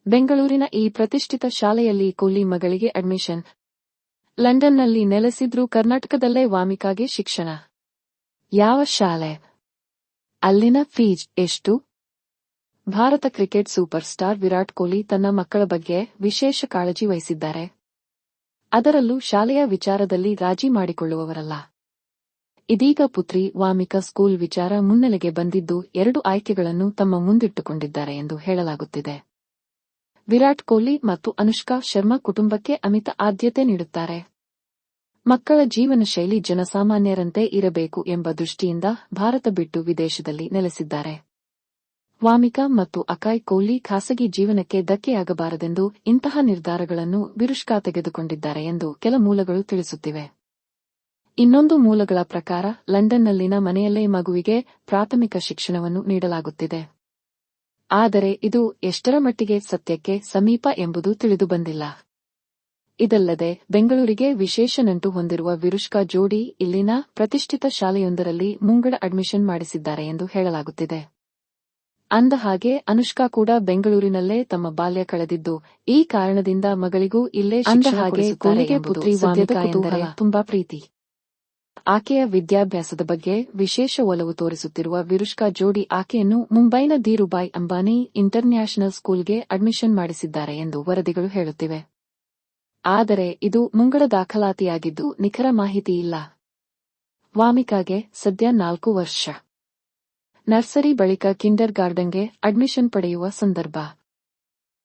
ಬೆಂಗಳೂರಿನ ಈ ಪ್ರತಿಷ್ಠಿತ ಶಾಲೆಯಲ್ಲಿ ಕೂಲಿ ಮಗಳಿಗೆ ಅಡ್ಮಿಷನ್. ಲಂಡನ್ನಲ್ಲಿ ನೆಲೆಸಿದ್ರೂ ಕರ್ನಾಟಕದಲ್ಲೇ ವಾಮಿಕಾಗೆ ಶಿಕ್ಷಣ. ಯಾವ ಶಾಲೆ? ಅಲ್ಲಿನ ಫೀಸ್ ಎಷ್ಟು? Bharat cricket super star Virat Kohli ತನ್ನ ಮಕ್ಕಳ ಬಗ್ಗೆ ವಿಶೇಷ ಕಾಳಜಿ ವಹಿಸಿದ್ದಾರೆ. ಅದರಲ್ಲೂ ಶಾಲೆಯ ವಿಚಾರದಲ್ಲಿ ರಾಜಿ ಮಾಡಿಕೊಳ್ಳುವವರಲ್ಲ. ಇದೀಗ ಪುತ್ರಿ ವಾಮಿಕಾ ಸ್ಕೂಲ್ ವಿಚಾರ ಮುನ್ನೆಲೆಗೆ ಬಂದಿದ್ದು 2 ಆಯ್ಕೆಗಳನ್ನು ತಮ್ಮ ಮುಂದಿಟ್ಟುಕೊಂಡಿದ್ದಾರೆ ಎಂದು ಹೇಳಲಾಗುತ್ತಿದೆ. ವಿರಾಟ್ ಕೊಹ್ಲಿ ಮತ್ತು ಅನುಷ್ಕಾ ಶರ್ಮಾ ಕುಟುಂಬಕ್ಕೆ ಅಮಿತ ಆದ್ಯತೆ ನೀಡುತ್ತಾರೆ. ಮಕ್ಕಳ ಜೀವನ ಶೈಲಿ ಜನಸಾಮಾನ್ಯರಂತೆ ಇರಬೇಕು ಎಂಬ ದೃಷ್ಟಿಯಿಂದ ಭಾರತ ಬಿಟ್ಟು ವಿದೇಶದಲ್ಲಿ ನೆಲೆಸಿದ್ದಾರೆ. ವಾಮಿಕಾ ಮತ್ತು ಅಕಾಯ್ ಕೊಹ್ಲಿ ಖಾಸಗಿ ಜೀವನಕ್ಕೆ ಧಕ್ಕೆಯಾಗಬಾರದೆಂದು ಇಂತಹ ನಿರ್ಧಾರಗಳನ್ನು ವಿರುಷ್ಕಾ ತೆಗೆದುಕೊಂಡಿದ್ದಾರೆ ಎಂದು ಕೆಲ ಮೂಲಗಳು ತಿಳಿಸುತ್ತಿವೆ. ಇನ್ನೊಂದು ಮೂಲಗಳ ಪ್ರಕಾರ ಲಂಡನ್ನಲ್ಲಿನ ಮನೆಯಲ್ಲೇ ಮಗುವಿಗೆ ಪ್ರಾಥಮಿಕ ಶಿಕ್ಷಣವನ್ನು ನೀಡಲಾಗುತ್ತಿದೆ. ಆದರೆ ಇದು ಎಷ್ಟರ ಮಟ್ಟಿಗೆ ಸತ್ಯಕ್ಕೆ ಸಮೀಪ ಎಂಬುದು ತಿಳಿದುಬಂದಿಲ್ಲ. ಇದಲ್ಲದೆ ಬೆಂಗಳೂರಿಗೆ ವಿಶೇಷ ನಂಟು ಹೊಂದಿರುವ ವಿರುಷ್ಕಾ ಜೋಡಿ ಇಲ್ಲಿನ ಪ್ರತಿಷ್ಠಿತ ಶಾಲೆಯೊಂದರಲ್ಲಿ ಮುಂಗಡ ಅಡ್ಮಿಷನ್ ಮಾಡಿಸಿದ್ದಾರೆ ಎಂದು ಹೇಳಲಾಗುತ್ತಿದೆ. ಅಂದಹಾಗೆ ಅನುಷ್ಕಾ ಕೂಡ ಬೆಂಗಳೂರಿನಲ್ಲೇ ತಮ್ಮ ಬಾಲ್ಯ ಕಳೆದಿದ್ದು, ಈ ಕಾರಣದಿಂದ ಮಗಳಿಗೂ ಇಲ್ಲೇ ಶಿಕ್ಷಣ ಕೊಡಿಸುತ್ತಾರೆ ಎಂಬುದು ಸದ್ಯದ ಕುತೂಹಲ. ತುಂಬಾ ಪ್ರೀತಿ. ಆಕೆಯ ವಿದ್ಯಾಭ್ಯಾಸದ ಬಗ್ಗೆ ವಿಶೇಷ ಒಲವು ತೋರಿಸುತ್ತಿರುವ ವಿರುಷ್ಕಾ ಜೋಡಿ ಆಕೆಯನ್ನು ಮುಂಬೈನ ಧೀರುಭಾಯ್ ಅಂಬಾನಿ ಇಂಟರ್ನ್ಯಾಷನಲ್ ಸ್ಕೂಲ್ಗೆ ಅಡ್ಮಿಷನ್ ಮಾಡಿಸಿದ್ದಾರೆ ಎಂದು ವರದಿಗಳು ಹೇಳುತ್ತಿವೆ. ಆದರೆ ಇದು ಮುಂಗಡ ದಾಖಲಾತಿಯಾಗಿದ್ದು ನಿಖರ ಮಾಹಿತಿ ಇಲ್ಲ. ವಾಮಿಕಾಗೆ ಸದ್ಯ 4 ವರ್ಷ. ನರ್ಸರಿ ಬಳಿಕ ಕಿಂಡರ್ ಗಾರ್ಡನ್ಗೆ ಅಡ್ಮಿಷನ್ ಪಡೆಯುವ ಸಂದರ್ಭ.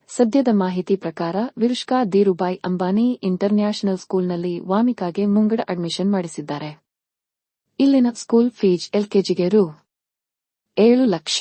ಸದ್ಯದ ಮಾಹಿತಿ ಪ್ರಕಾರ ವಿರುಷ್ಕಾ ಧೀರುಭಾಯ್ ಅಂಬಾನಿ ಇಂಟರ್ನ್ಯಾಷನಲ್ ಸ್ಕೂಲ್ನಲ್ಲಿ ವಾಮಿಕಾಗೆ ಮುಂಗಡ ಅಡ್ಮಿಷನ್ ಮಾಡಿಸಿದ್ದಾರೆ. ಇಲ್ಲಿನ ಸ್ಕೂಲ್ ಫೀಸ್ LKGಗೆ ರೂ. 7 ಲಕ್ಷ.